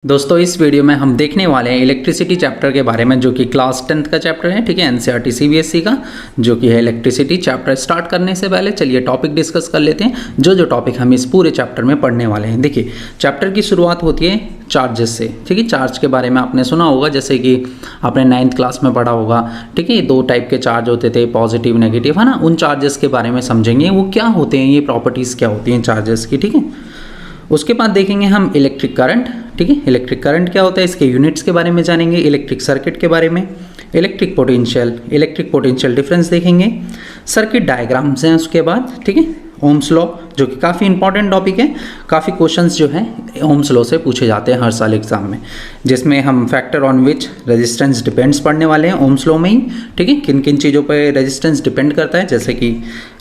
दोस्तों इस वीडियो में हम देखने वाले हैं इलेक्ट्रिसिटी चैप्टर के बारे में, जो कि क्लास 10th का चैप्टर है। ठीक है, एनसीईआरटी सीबीएसई का जो कि है इलेक्ट्रिसिटी चैप्टर। स्टार्ट करने से पहले चलिए टॉपिक डिस्कस कर लेते हैं, जो टॉपिक हम इस पूरे चैप्टर में पढ़ने वाले हैं। देखिए, चैप्टर की शुरुआत होती है चार्जेस से। ठीक है, चार्ज के बारे में आपने सुना होगा, जैसे कि आपने 9th क्लास में पढ़ा होगा। ठीक है, दो टाइप के चार्ज होते थे, पॉजिटिव नेगेटिव, है ना। उन चार्जेस के बारे में समझेंगे, वो क्या होते हैं, ये प्रॉपर्टीज़ क्या होती हैं चार्जेस की। ठीक है, उसके बाद देखेंगे हम इलेक्ट्रिक करंट। ठीक है, इलेक्ट्रिक करंट क्या होता है, इसके यूनिट्स के बारे में जानेंगे, इलेक्ट्रिक सर्किट के बारे में, इलेक्ट्रिक पोटेंशियल डिफरेंस देखेंगे, सर्किट डायग्राम्स हैं उसके बाद। ठीक है, ओम्स लॉ जो कि काफ़ी इंपॉर्टेंट टॉपिक है, काफ़ी क्वेश्चंस जो हैं ओम्स लॉ से पूछे जाते हैं हर साल एग्जाम में, जिसमें हम factor on which resistance depends पढ़ने वाले हैं ओम्स लॉ में ही। ठीक है, किन किन चीज़ों पे रेजिस्टेंस डिपेंड करता है, जैसे कि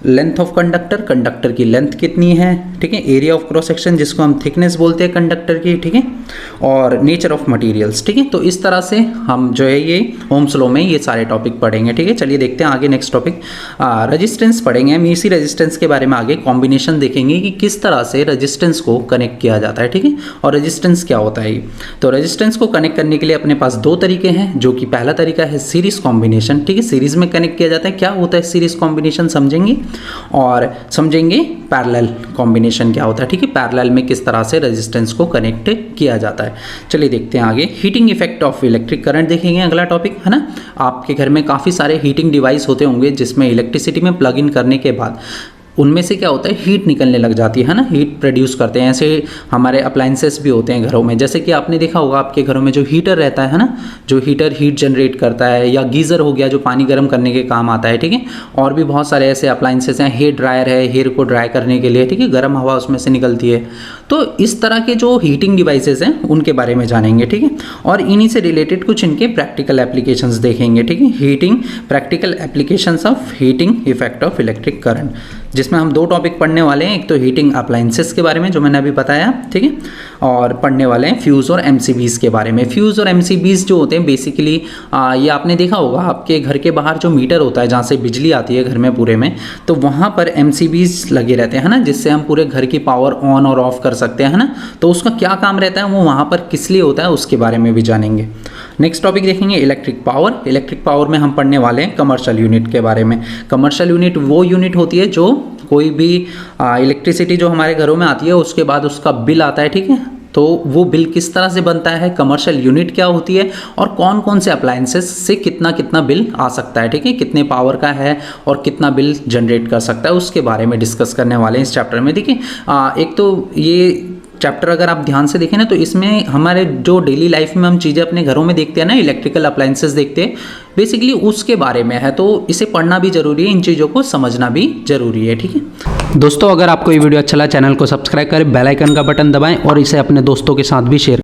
लेंथ ऑफ कंडक्टर की लेंथ कितनी है। ठीक है, एरिया ऑफ क्रॉस सेक्शन जिसको हम थिकनेस बोलते हैं कंडक्टर की। ठीक है, और नेचर ऑफ मटेरियल्स। ठीक है, तो इस तरह से हम जो है ये ओम्स लॉ में ये सारे टॉपिक पढ़ेंगे। ठीक है, चलिए देखते हैं आगे नेक्स्ट टॉपिक रेजिस्टेंस पढ़ेंगे हम। इसी रेजिस्टेंस के बारे में आगे कॉम्बिनेशन देखेंगे कि किस तरह से रेजिस्टेंस को कनेक्ट किया जाता है। ठीक है, और रेजिस्टेंस क्या होता है। तो रेजिस्टेंस को कनेक्ट करने के लिए अपने पास दो तरीके हैं, जो कि पहला तरीका है सीरीज कॉम्बिनेशन। ठीक है, सीरीज में कनेक्ट किया जाता है। क्या होता है सीरीज कॉम्बिनेशन समझेंगे, और समझेंगे पैरेलल कॉम्बिनेशन क्या होता है। ठीक है, पैरेलल में किस तरह से रेजिस्टेंस को कनेक्ट किया जाता है। चलिए देखते हैं आगे। Heating effect of electric current देखेंगे अगला टॉपिक, है ना। आपके घर में काफ़ी सारे हीटिंग डिवाइस होते होंगे, जिसमें इलेक्ट्रिसिटी में प्लग इन करने के बाद उनमें से क्या होता है, हीट निकलने लग जाती है ना, हीट प्रोड्यूस करते हैं। ऐसे हमारे अप्लाइंसेस भी होते हैं घरों में, जैसे कि आपने देखा होगा आपके घरों में जो हीटर रहता है ना, जो हीटर हीट जनरेट करता है, या गीज़र हो गया जो पानी गर्म करने के काम आता है। ठीक है, और भी बहुत सारे ऐसे अप्लाइंसेस हैं। हेयर ड्रायर है, हेयर को ड्राई करने के लिए। ठीक है, गर्म हवा उसमें से निकलती है। तो इस तरह के जो हीटिंग डिवाइसेस हैं उनके बारे में जानेंगे। ठीक है, और इन्हीं से रिलेटेड कुछ इनके प्रैक्टिकल एप्लीकेशंस देखेंगे। ठीक है, heating practical applications of heating effect of electric current, जिसमें हम दो टॉपिक पढ़ने वाले हैं। एक तो हीटिंग अप्लाइंसेस के बारे में, जो मैंने अभी बताया। ठीक है, और पढ़ने वाले हैं फ्यूज़ और एमसीबीज़ के बारे में। फ्यूज़ और एमसीबीज़ जो होते हैं बेसिकली ये आपने देखा होगा आपके घर के बाहर जो मीटर होता है, जहाँ से बिजली आती है घर में पूरे में, तो वहाँ पर एमसीबीज़ लगे रहते हैं, है ना, जिससे हम पूरे घर की पावर ऑन और ऑफ कर सकते हैं, है ना। तो उसका क्या काम रहता है, वो वहाँ पर किस लिए होता है, उसके बारे में भी जानेंगे। नेक्स्ट टॉपिक देखेंगे इलेक्ट्रिक पावर। इलेक्ट्रिक पावर में हम पढ़ने वाले हैं कमर्शियल यूनिट के बारे में। कमर्शियल यूनिट वो यूनिट होती है जो कोई भी इलेक्ट्रिसिटी जो हमारे घरों में आती है उसके बाद उसका बिल आता है। ठीक है, तो वो बिल किस तरह से बनता है, कमर्शियल यूनिट क्या होती है, और कौन कौन से अप्लायंसेस से कितना कितना बिल आ सकता है। ठीक है, कितने पावर का है और कितना बिल जनरेट कर सकता है, उसके बारे में डिस्कस करने वाले हैं इस चैप्टर में। देखिए, एक तो ये चैप्टर अगर आप ध्यान से देखें ना, तो इसमें हमारे जो डेली लाइफ में हम चीज़ें अपने घरों में देखते हैं ना, इलेक्ट्रिकल अप्लायंसेस देखते हैं, बेसिकली उसके बारे में है। तो इसे पढ़ना भी जरूरी है, इन चीज़ों को समझना भी जरूरी है। ठीक है दोस्तों, अगर आपको ये वीडियो अच्छा लगा, चैनल को सब्सक्राइब करें, बेल आइकन का बटन दबाएं और इसे अपने दोस्तों के साथ भी शेयर